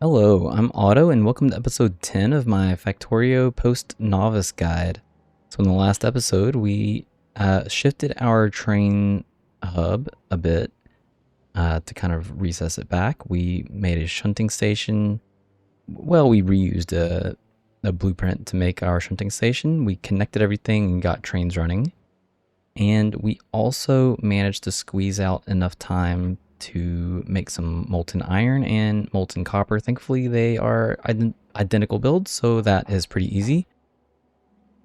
Hello, I'm Otto, and welcome to episode 10 of my Factorio post-novice guide. So in the last episode, we shifted our train hub a bit to kind of recess it back. We made a shunting station. Well, we reused a blueprint to make our shunting station. We connected everything and got trains running. And we also managed to squeeze out enough time to make some molten iron and molten copper. Thankfully, they are identical builds, so that is pretty easy.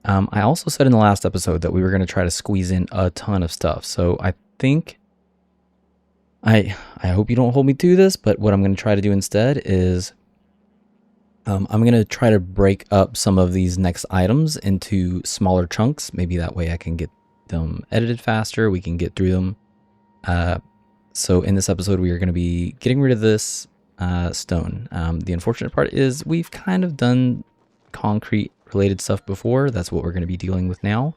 I also said in the last episode that we were going to try to squeeze in a ton of stuff. So I think, I hope you don't hold me to this, but what I'm going to try to do instead is I'm going to try to break up some of these next items into smaller chunks. Maybe that way I can get them edited faster. We can get through them. So in this episode, we are going to be getting rid of this stone. The unfortunate part is we've kind of done concrete related stuff before. That's what we're going to be dealing with now.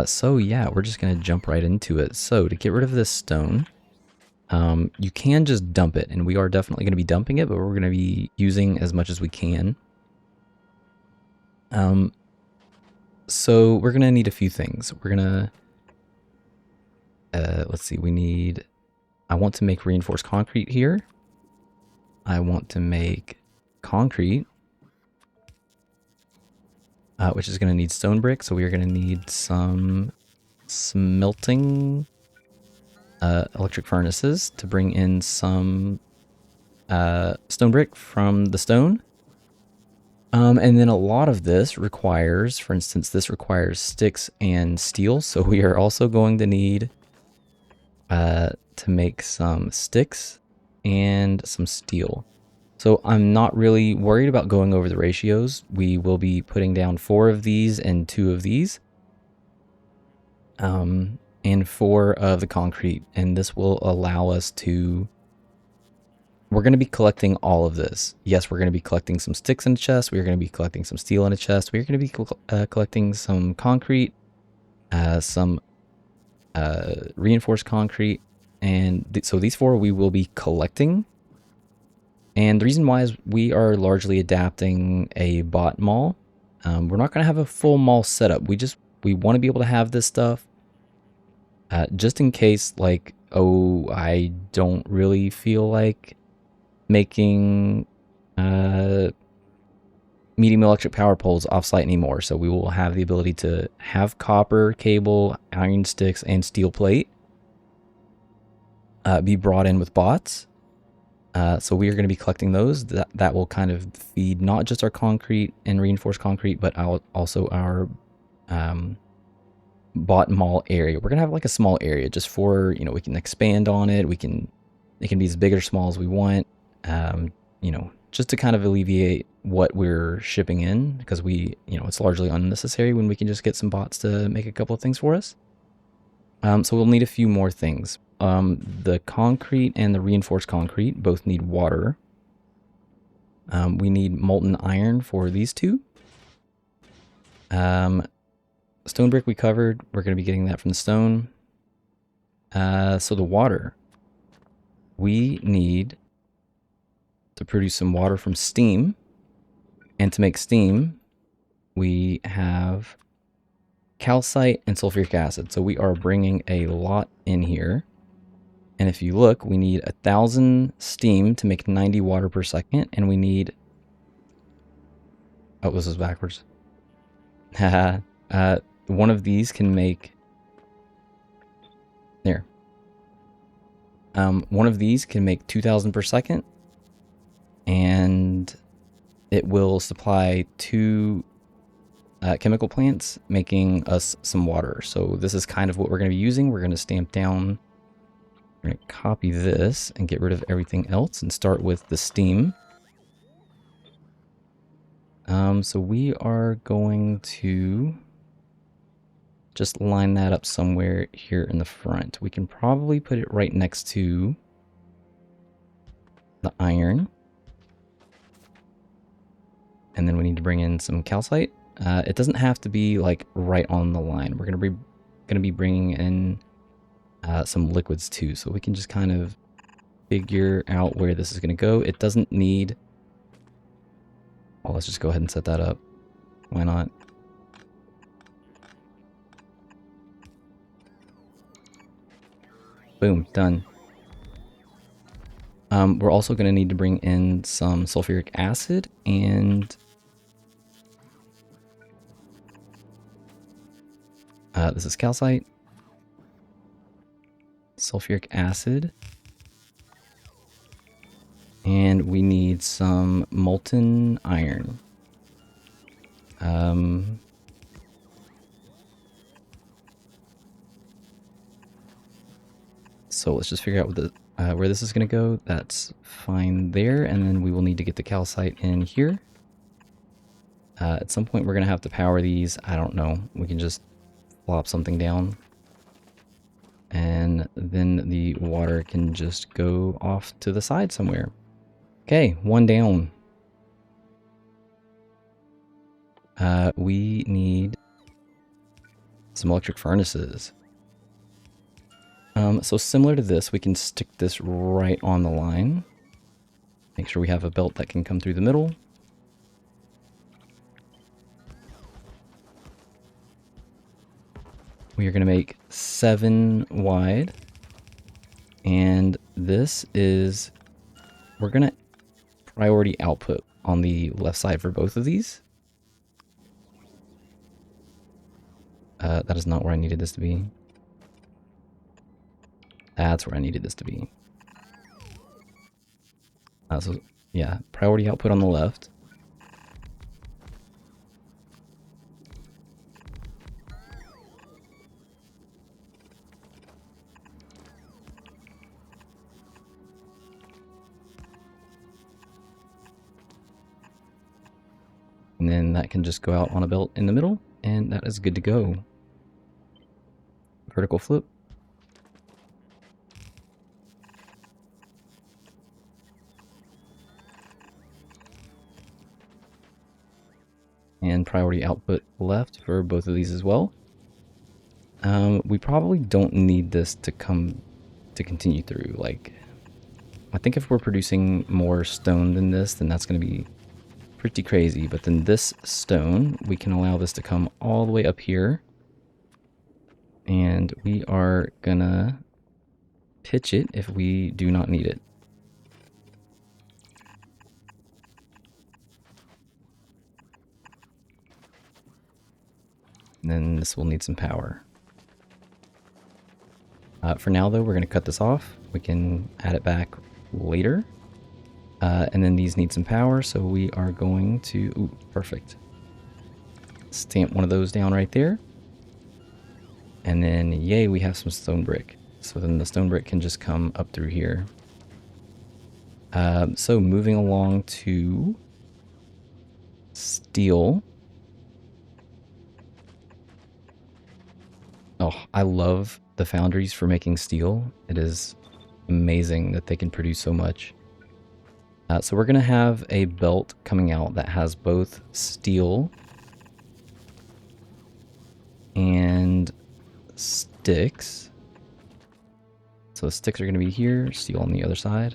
So yeah, we're just going to jump right into it. So to get rid of this stone, you can just dump it, and we are definitely going to be dumping it, but we're going to be using as much as we can. So we're going to need a few things. We're going to let's see, I want to make reinforced concrete here. I want to make concrete, which is going to need stone brick. So we are going to need some smelting electric furnaces to bring in some stone brick from the stone. And then a lot of this requires, for instance, this requires sticks and steel. So we are also going to need to make some sticks and some steel. So I'm not really worried about going over the ratios. We will be putting down 4 of these and 2 of these. And 4 of the concrete. And this will allow us to... We're going to be collecting all of this. Yes, we're going to be collecting some sticks in a chest. We're going to be collecting some steel in a chest. We're going to be collecting some concrete, some reinforced concrete, and so these 4 we will be collecting. And the reason why is we are largely adapting a bot mall. We're not going to have a full mall setup. We want to be able to have this stuff just in case, like, oh, I don't really feel like making medium electric power poles offsite anymore. So we will have the ability to have copper cable, iron sticks, and steel plate be brought in with bots. So we are going to be collecting those. That will kind of feed not just our concrete and reinforced concrete, but also our bot mall area. We're going to have like a small area just for, we can expand on it. It can be as big or small as we want. Just to kind of alleviate what we're shipping in, because it's largely unnecessary when we can just get some bots to make a couple of things for us. So we'll need a few more things. The concrete and the reinforced concrete both need water. We need molten iron for these 2. Stone brick we covered. We're going to be getting that from the stone. So the water. We need to produce some water from steam. And to make steam, we have calcite and sulfuric acid. So we are bringing a lot in here. And if you look, we need 1,000 steam to make 90 water per second. And we need... Oh, this is backwards. One of these can make... There. One of these can make 2,000 per second. And it will supply 2 chemical plants, making us some water. So this is kind of what we're going to be using. We're going to stamp down... We're going to copy this and get rid of everything else and start with the steam. So we are going to just line that up somewhere here in the front. We can probably put it right next to the iron. And then we need to bring in some calcite. It doesn't have to be like right on the line. We're going to be bringing in some liquids too, so we can just kind of figure out where this is going to go. It doesn't need... Well, let's just go ahead and set that up. Why not? Boom, done. We're also going to need to bring in some sulfuric acid and... this is calcite. Sulfuric acid. And we need some molten iron. So let's just figure out what the, where this is going to go. That's fine there. And then we will need to get the calcite in here. At some point, we're going to have to power these. I don't know. We can just plop something down. And then the water can just go off to the side somewhere. Okay, one down. We need some electric furnaces. So similar to this, we can stick this right on the line. Make sure we have a belt that can come through the middle. We are going to make 7 wide. And this is... We're going to priority output on the left side for both of these. That is not where I needed this to be. That's where I needed this to be. So, yeah, priority output on the left. And then that can just go out on a belt in the middle, and that is good to go. Vertical flip. And priority output left for both of these as well. We probably don't need this to continue through. Like, I think if we're producing more stone than this, then that's going to be pretty crazy. But then this stone, we can allow this to come all the way up here. And we are gonna pitch it if we do not need it. And then this will need some power. For now, though, we're going to cut this off. We can add it back later. And then these need some power, so we are going to... Ooh, perfect. Stamp one of those down right there. And then, yay, we have some stone brick. So then the stone brick can just come up through here. So moving along to steel. Oh, I love the foundries for making steel. It is amazing that they can produce so much. So we're going to have a belt coming out that has both steel and sticks. So the sticks are going to be here, steel on the other side.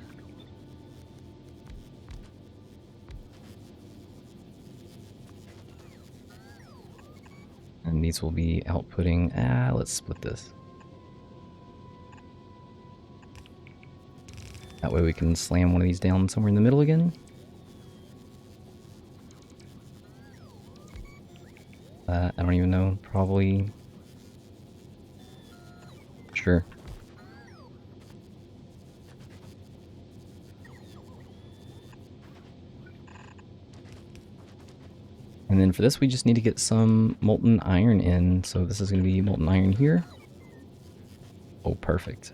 And these will be outputting... let's split this. That way we can slam one of these down somewhere in the middle again. I don't even know, probably... Sure. And then for this, we just need to get some molten iron in. So this is going to be molten iron here. Oh, perfect.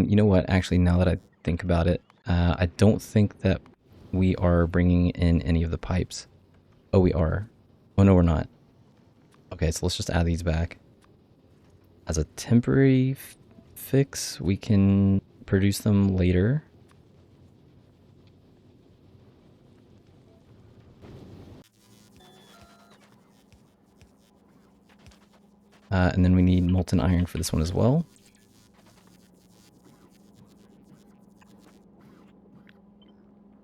You know what? Actually, now that I think about it, I don't think that we are bringing in any of the pipes. Oh, we are. Oh, no, we're not. Okay, so let's just add these back. As a temporary fix, we can produce them later. And then we need molten iron for this one as well.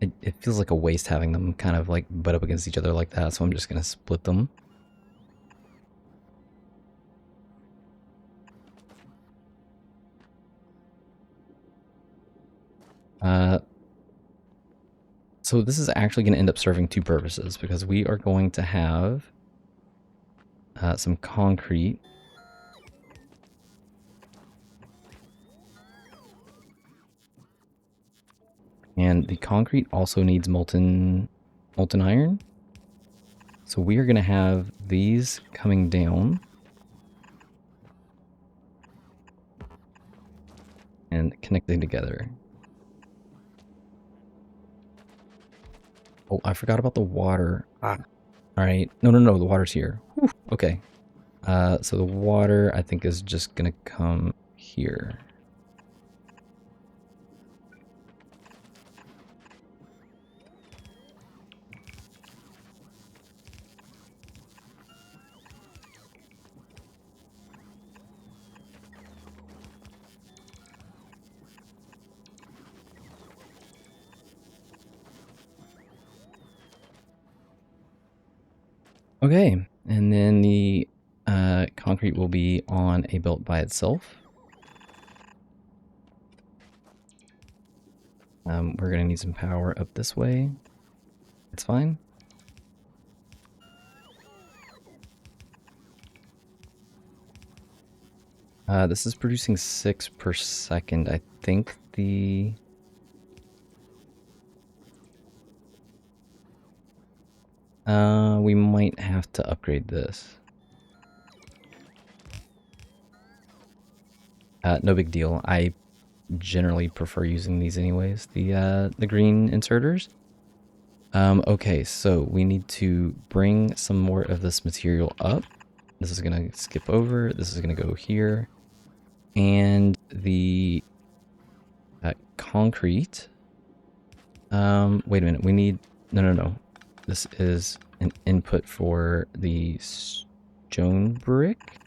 It feels like a waste having them kind of like butt up against each other like that, so I'm just going to split them. So this is actually going to end up serving two purposes, because we are going to have some concrete. And the concrete also needs molten iron. So we are going to have these coming down and connecting together. Oh, I forgot about the water. All right. No, the water's here. Whew. Okay. So the water, I think, is just going to come here. Okay, and then the concrete will be on a belt by itself. We're going to need some power up this way. It's fine. This is producing 6 per second. I think the... we might have to upgrade this. No big deal. I generally prefer using these anyways, the green inserters. Okay, so we need to bring some more of this material up. This is going to skip over. This is going to go here. And the concrete. Wait a minute. We need... No. This is an input for the stone brick.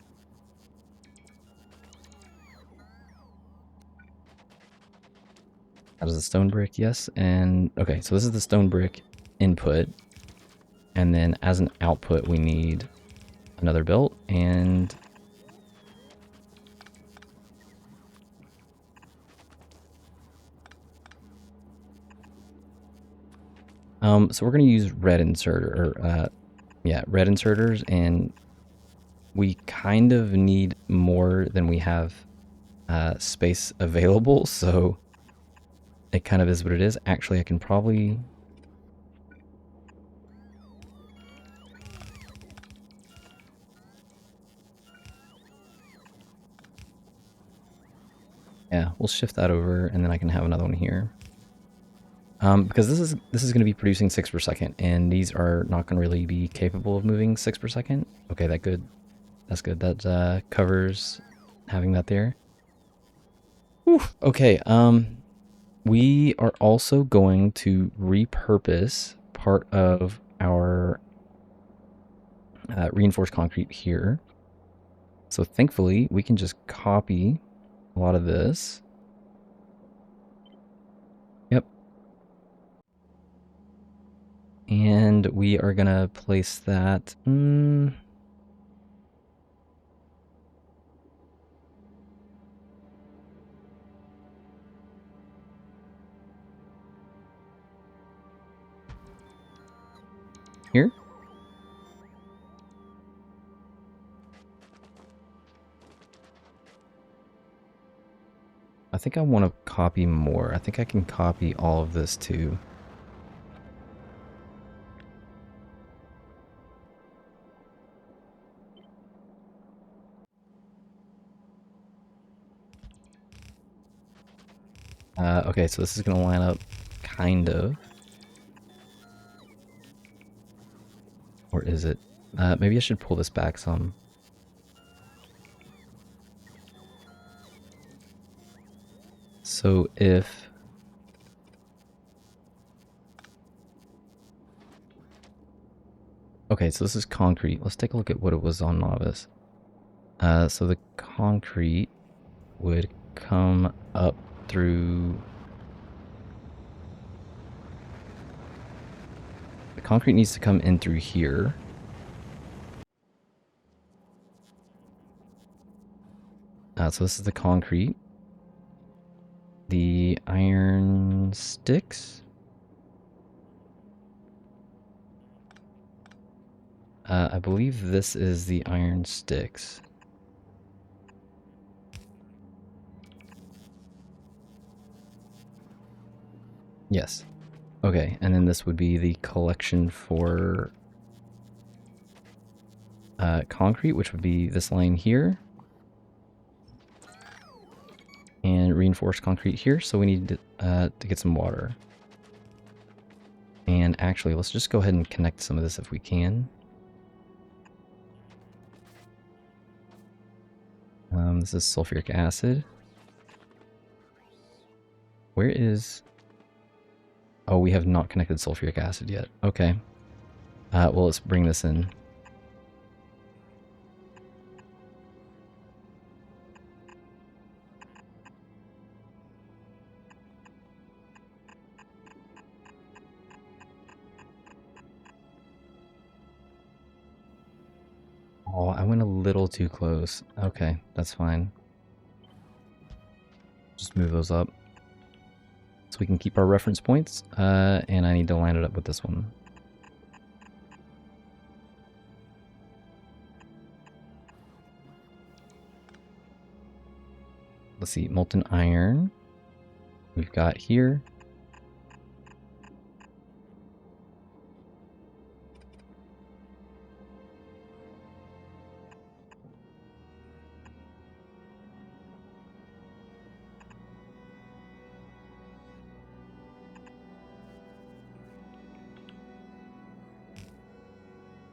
That is the stone brick, yes. And okay, so this is the stone brick input. And then as an output, we need another belt and... so we're going to use red inserter, or, red inserters, and we kind of need more than we have space available, so it kind of is what it is. Actually, I can probably... Yeah, we'll shift that over, and then I can have another one here. Because this is going to be producing 6 per second, and these are not going to really be capable of moving 6 per second. Okay, that's good. That covers having that there. Whew. Okay, we are also going to repurpose part of our reinforced concrete here. So thankfully, we can just copy a lot of this. Yep. And we are going to place that... here. I think I want to copy more. I think I can copy all of this too. Okay, so this is going to line up kind of. Or is it? Maybe I should pull this back some. So if... Okay, so this is concrete. Let's take a look at what it was on Novice. So the concrete would come up through... The concrete needs to come in through here. So this is the concrete. The iron sticks. I believe this is the iron sticks. Yes. Okay, and then this would be the collection for concrete, which would be this line here. And reinforced concrete here, so we need to get some water. And actually, let's just go ahead and connect some of this if we can. This is sulfuric acid. Where is... Oh, we have not connected sulfuric acid yet. Okay. Well, let's bring this in. Oh, I went a little too close. Okay, that's fine. Just move those up. So we can keep our reference points. And I need to line it up with this one. Let's see, molten iron. We've got here.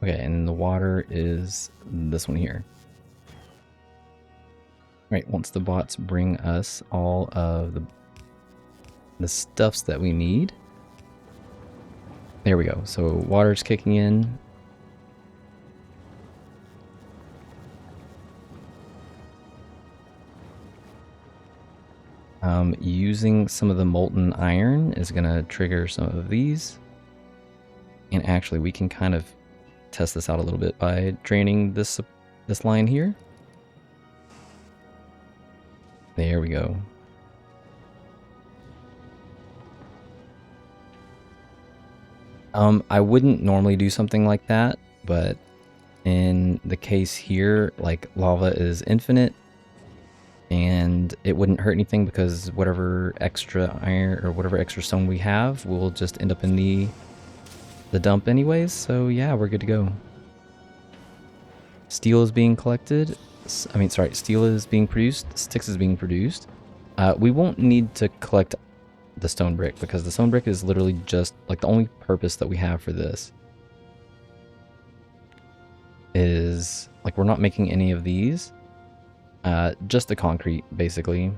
Okay, and the water is this one here. Right, once the bots bring us all of the stuffs that we need. There we go. So water's kicking in. Using some of the molten iron is going to trigger some of these. And actually, we can kind of test this out a little bit by draining this line here. There we go. I wouldn't normally do something like that, but in the case here, like, lava is infinite, and it wouldn't hurt anything because whatever extra iron or whatever extra stone we have will just end up in the dump anyways. So yeah, we're good to go. Steel is being collected. I mean, sorry, steel is being produced. Sticks is being produced. We won't need to collect the stone brick because the stone brick is literally just like the only purpose that we have for this is like we're not making any of these. Just the concrete, basically.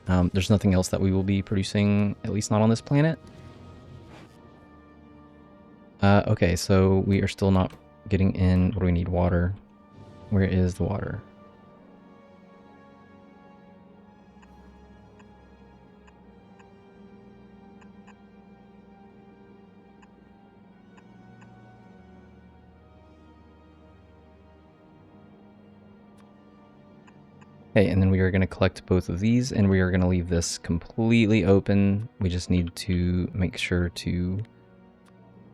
There's nothing else that we will be producing, at least not on this planet. Okay, so we are still not getting in. What do we need? Water. Where is the water? Okay, and then we are going to collect both of these, and we are going to leave this completely open. We just need to make sure to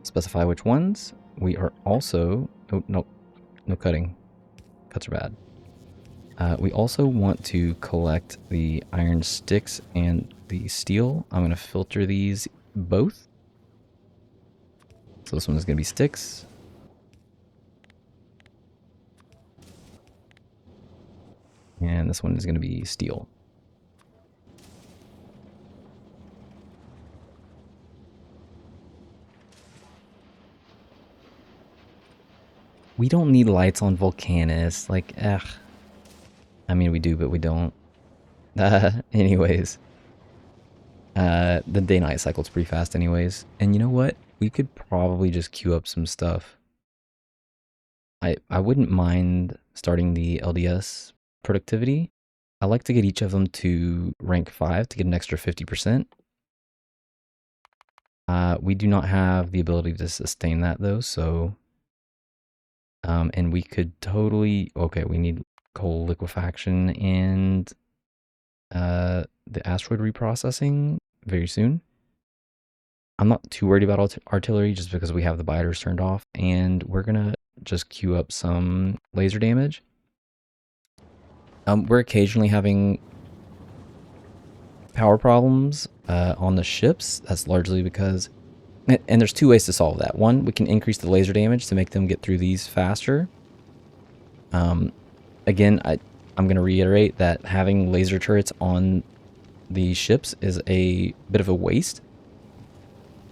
specify which ones. We are also... Oh, no cutting. Cuts are bad. We also want to collect the iron sticks and the steel. I'm going to filter these both. So this one is going to be sticks. And this one is going to be steel. We don't need lights on Volcanus. Like, ugh. I mean, we do, but we don't. Anyways. The day-night cycle's pretty fast anyways. And you know what? We could probably just queue up some stuff. I wouldn't mind starting the LDS productivity. I like to get each of them to rank 5 to get an extra 50%. We do not have the ability to sustain that though, so and we could totally, okay, we need coal liquefaction and the asteroid reprocessing very soon. I'm not too worried about artillery just because we have the biters turned off, and we're gonna just queue up some laser damage. We're occasionally having power problems on the ships. That's largely because, and there's two ways to solve that. One, we can increase the laser damage to make them get through these faster. Again, I'm going to reiterate that having laser turrets on the ships is a bit of a waste.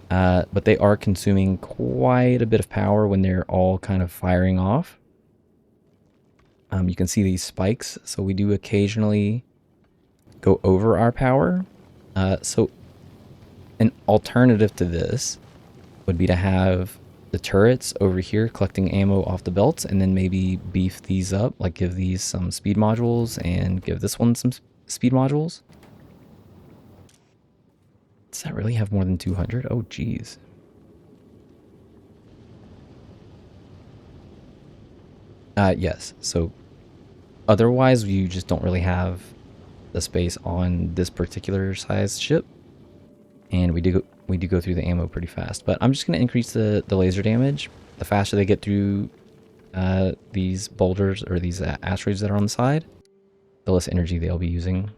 But they are consuming quite a bit of power when they're all kind of firing off. You can see these spikes, so we do occasionally go over our power. So an alternative to this would be to have the turrets over here collecting ammo off the belts, and then maybe beef these up, like give these some speed modules and give this one some speed modules. Does that really have more than 200? Oh, geez. Yes, so otherwise you just don't really have the space on this particular size ship, and we do go through the ammo pretty fast. But I'm just going to increase the laser damage. The faster they get through these boulders or these asteroids that are on the side, the less energy they'll be using.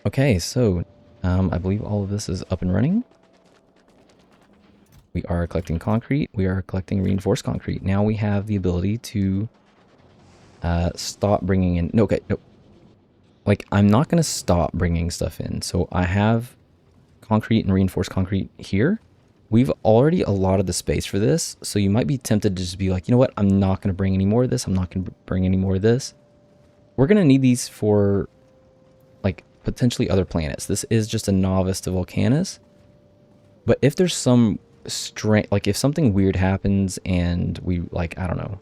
Okay, so I believe all of this is up and running. We are collecting concrete. We are collecting reinforced concrete. Now we have the ability to stop bringing in... No, okay, no. Like, I'm not going to stop bringing stuff in. So I have concrete and reinforced concrete here. We've already allotted the space for this. So you might be tempted to just be like, you know what? I'm not going to bring any more of this. I'm not going to bring any more of this. We're going to need these for, like, potentially other planets. This is just a novice to Volcanus. But if there's some strength, like if something weird happens and we, like, I don't know,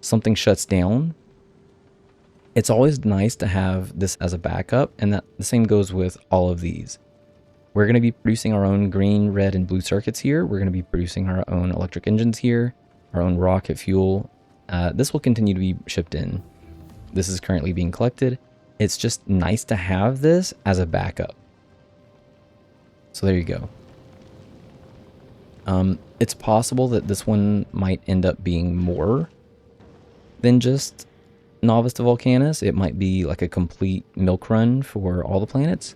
something shuts down, it's always nice to have this as a backup. And that the same goes with all of these. We're going to be producing our own green, red, and blue circuits here. We're going to be producing our own electric engines here, our own rocket fuel. This will continue to be shipped in. This is currently being collected. It's just nice to have this as a backup. So there you go. It's possible that this one might end up being more than just Novice to Volcanus. It might be like a complete milk run for all the planets.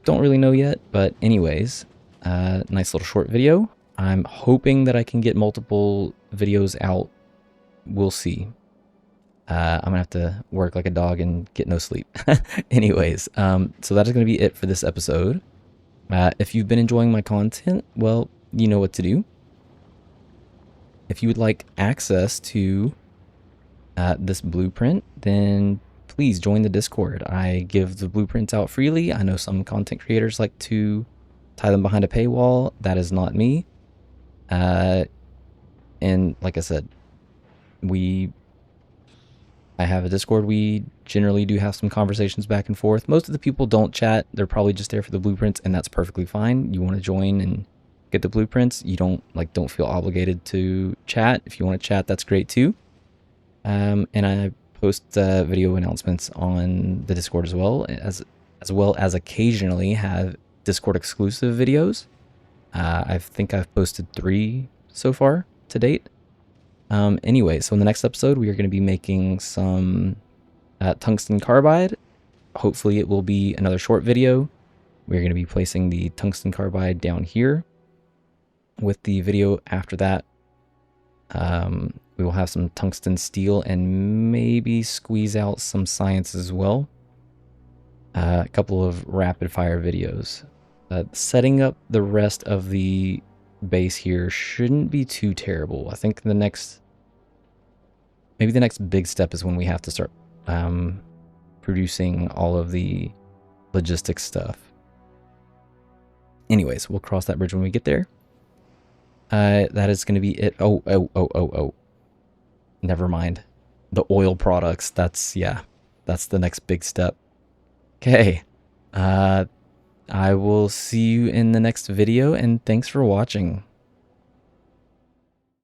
Don't really know yet, but anyways, nice little short video. I'm hoping that I can get multiple videos out. We'll see. I'm gonna have to work like a dog and get no sleep. Anyways, so that is gonna be it for this episode. If you've been enjoying my content, well, you know what to do. If you would like access to this blueprint, then please join the Discord. I give the blueprints out freely. I know some content creators like to tie them behind a paywall. That is not me. And like I said, I have a Discord. We generally do have some conversations back and forth. Most of the people don't chat. They're probably just there for the blueprints, and that's perfectly fine. You want to join and get the blueprints. You don't feel obligated to chat. If you want to chat, that's great too. And I post video announcements on the Discord as well as occasionally have Discord exclusive videos. I think I've posted 3 so far to date. Anyway, so in the next episode, we are going to be making some tungsten carbide. Hopefully it will be another short video. We're going to be placing the tungsten carbide down here. With the video after that, we will have some tungsten steel and maybe squeeze out some science as well. A couple of rapid fire videos. Setting up the rest of the base here shouldn't be too terrible. I think maybe the next big step is when we have to start producing all of the logistics stuff. Anyways, we'll cross that bridge when we get there. that is going to be it. Oh. Never mind. The oil products. Yeah, that's the next big step. Okay. Uh, I will see you in the next video, and thanks for watching.